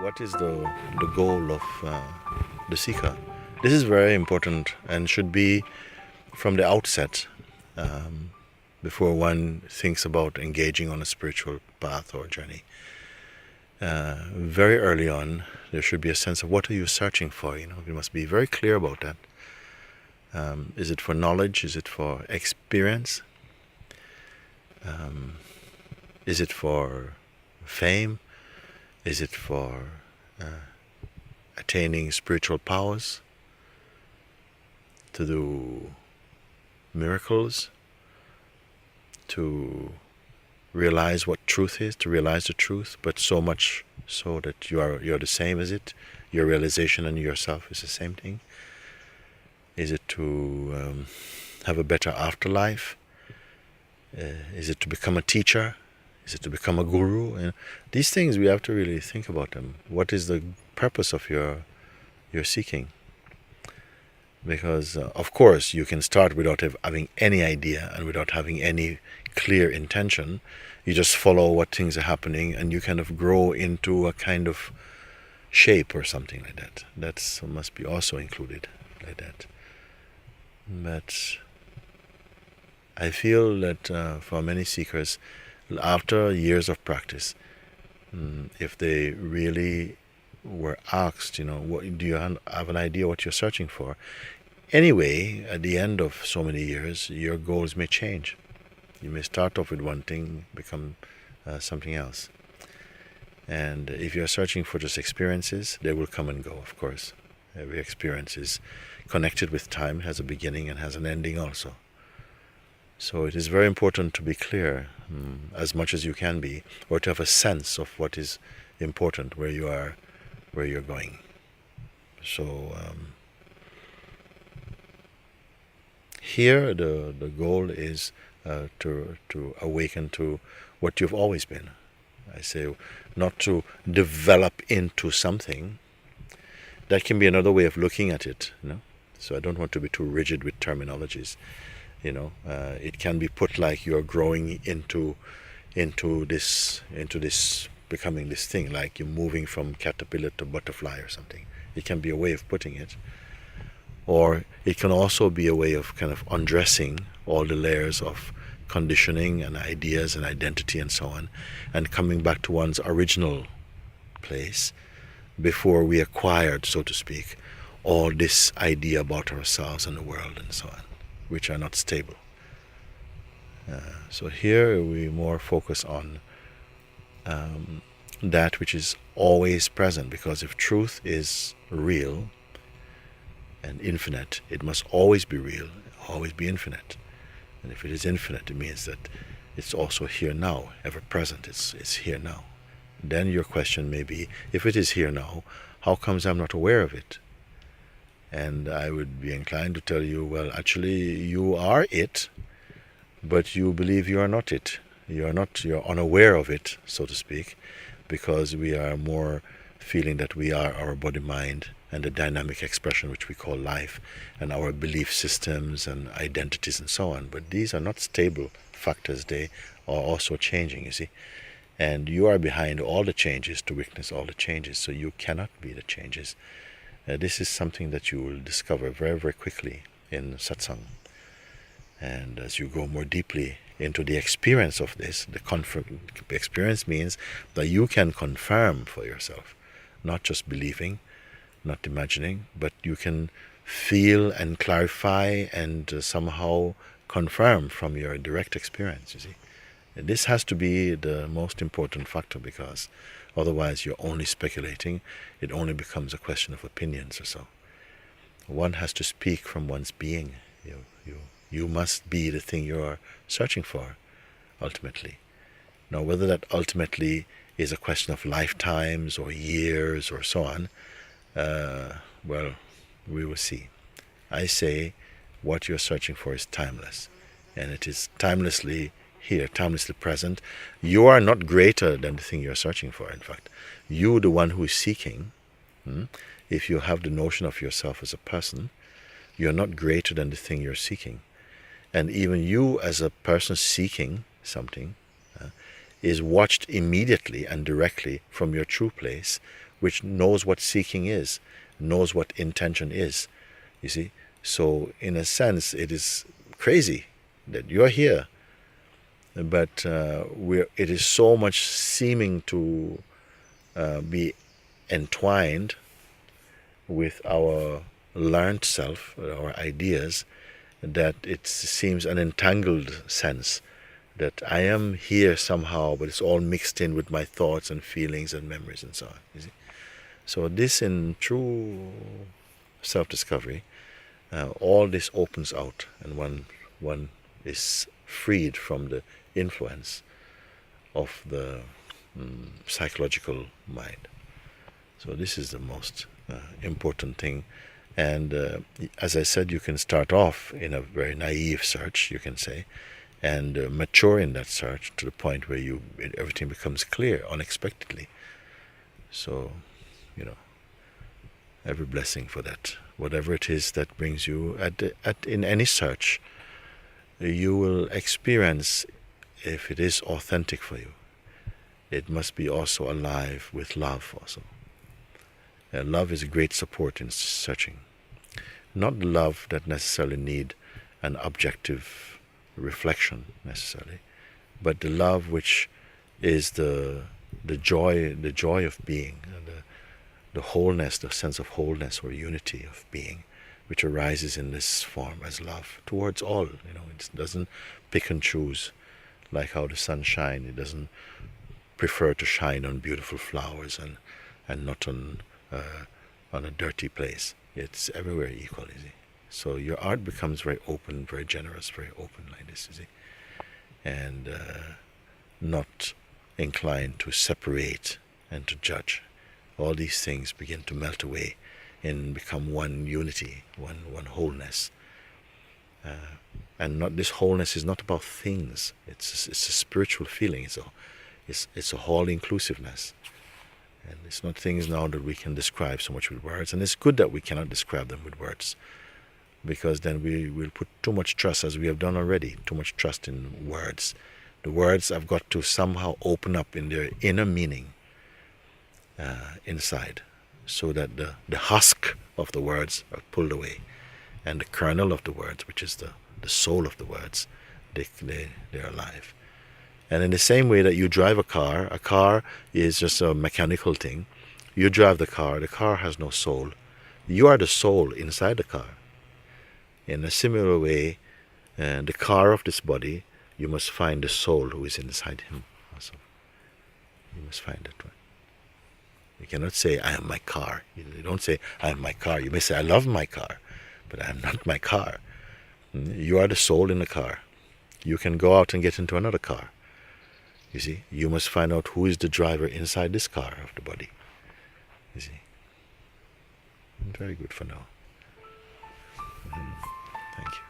What is the goal of the seeker? This is very important and should be from the outset, um, before one thinks about engaging on a spiritual path or journey. Very early on, there should be a sense of what are you searching for. You must be very clear about that. Is it for knowledge? Is it for experience? Is it for fame? Is it for attaining spiritual powers? To do miracles? To realize what truth is? To realize the truth, but so much so that you're the same as it? Your realization and yourself is the same thing? Is it to have a better afterlife? Is it to become a teacher? Is it to become a guru? And these things we have to really think about them. What is the purpose of your seeking? Because of course you can start without having any idea and without having any clear intention. You just follow what things are happening and you kind of grow into a kind of shape or something like that. That must be also included like that. But I feel that for many seekers, after years of practice, if they really were asked, what do you have an idea what you're searching for? Anyway, at the end of so many years, your goals may change. You may start off with one thing, become something else. And if you're searching for just experiences, they will come and go, of course. Every experience is connected with time, has a beginning and has an ending also. So it is very important to be clear, as much as you can be, or to have a sense of what is important, where you are, where you're going. So here the goal is to awaken to what you've always been. I say not to develop into something. That can be another way of looking at it. So I don't want to be too rigid with terminologies. It can be put like you're growing into this becoming this thing, like you're moving from caterpillar to butterfly or something. It can be a way of putting it, or it can also be a way of kind of undressing all the layers of conditioning and ideas and identity and so on, and coming back to one's original place before we acquired, so to speak, all this idea about ourselves and the world and so on, which are not stable. So here we more focus on that which is always present, because if truth is real and infinite, it must always be real, always be infinite. And if it is infinite, it means that it's also here now, ever present, it's here now. Then your question may be, if it is here now, how comes I'm not aware of it? And I would be inclined to tell you, well, actually you are it, but you believe you are not it. You're unaware of it, so to speak, because we are more feeling that we are our body, mind, and the dynamic expression which we call life, and our belief systems and identities and so on. But these are not stable factors. They are also changing, you see. And you are behind all the changes to witness all the changes, so you cannot be the changes. This is something that you will discover very, very quickly in satsang. And as you go more deeply into the experience of this, the experience means that you can confirm for yourself, not just believing, not imagining, but you can feel and clarify and somehow confirm from your direct experience, you see. And this has to be the most important factor, because otherwise you're only speculating. It only becomes a question of opinions or so. One has to speak from one's being. You must be the thing you are searching for, ultimately. Now, whether that ultimately is a question of lifetimes or years or so on, well, we will see. I say what you're searching for is timeless, and it is timelessly here, timelessly present. You are not greater than the thing you're searching for, in fact. You, the one who is seeking, if you have the notion of yourself as a person, you're not greater than the thing you're seeking. And even you as a person seeking something, is watched immediately and directly from your true place, which knows what seeking is, knows what intention is. You see? So in a sense, it is crazy that you're here, but it is so much seeming to be entwined with our learned self, our ideas, that it seems an entangled sense that I am here somehow, but it's all mixed in with my thoughts and feelings and memories and so on. You see? So this, in true self-discovery, all this opens out, and one is freed from the influence of the psychological mind. So this is the most important thing. And as I said, you can start off in a very naive search, you can say, and mature in that search to the point where everything becomes clear unexpectedly. So, every blessing for that. Whatever it is that brings you in any search, you will experience, if it is authentic for you, it must be also alive with love also. Love is a great support in searching. Not the love that necessarily need an objective reflection necessarily, but the love which is the joy of being, the wholeness, the sense of wholeness or unity of being, which arises in this form as love towards all. It doesn't pick and choose like how the sun shines. It doesn't prefer to shine on beautiful flowers and not on a dirty place. It's everywhere equal, you see. So your art becomes very open, very generous, very open like this, you see, and not inclined to separate and to judge. All these things begin to melt away and become one unity, one wholeness. And this wholeness is not about things. It's a spiritual feeling. It's a whole inclusiveness. And it's not things now that we can describe so much with words. And it's good that we cannot describe them with words, because then we will put too much trust, as we have done already, too much trust in words. The words have got to somehow open up in their inner meaning inside, so that the husk of the words are pulled away, and the kernel of the words, which is the soul of the words, they're alive. And in the same way that you drive a car is just a mechanical thing. You drive the car has no soul. You are the soul inside the car. In a similar way, the car of this body, you must find the soul who is inside him also. You must find that one. You cannot say, I am my car. You don't say, I am my car. You may say, I love my car, but I am not my car. You are the soul in the car. You can go out and get into another car. You see, you must find out who is the driver inside this car of the body. You see. Very good for now. Thank you.